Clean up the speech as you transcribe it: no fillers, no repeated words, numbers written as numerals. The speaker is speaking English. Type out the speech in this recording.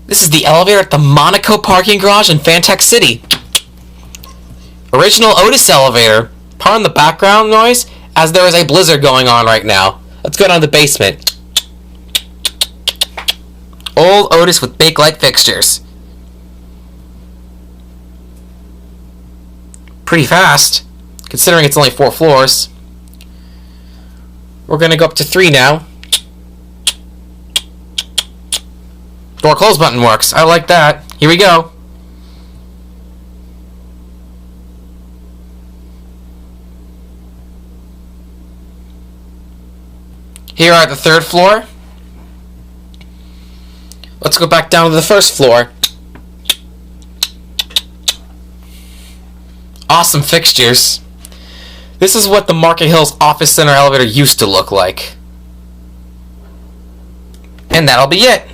This is the elevator at the Monaco parking garage in Fantech City. Original Otis elevator. Pardon the background noise, as there is a blizzard going on right now. Let's go down to the basement. Old Otis with big light fixtures. Pretty fast, considering it's only 4 floors. We're gonna go up to 3 now. Door close button works. I like that. Here we go. Here are the 3rd floor. Let's go back down to the 1st floor. Awesome fixtures. This is what the Market Hills Office Center elevator used to look like. And that'll be it.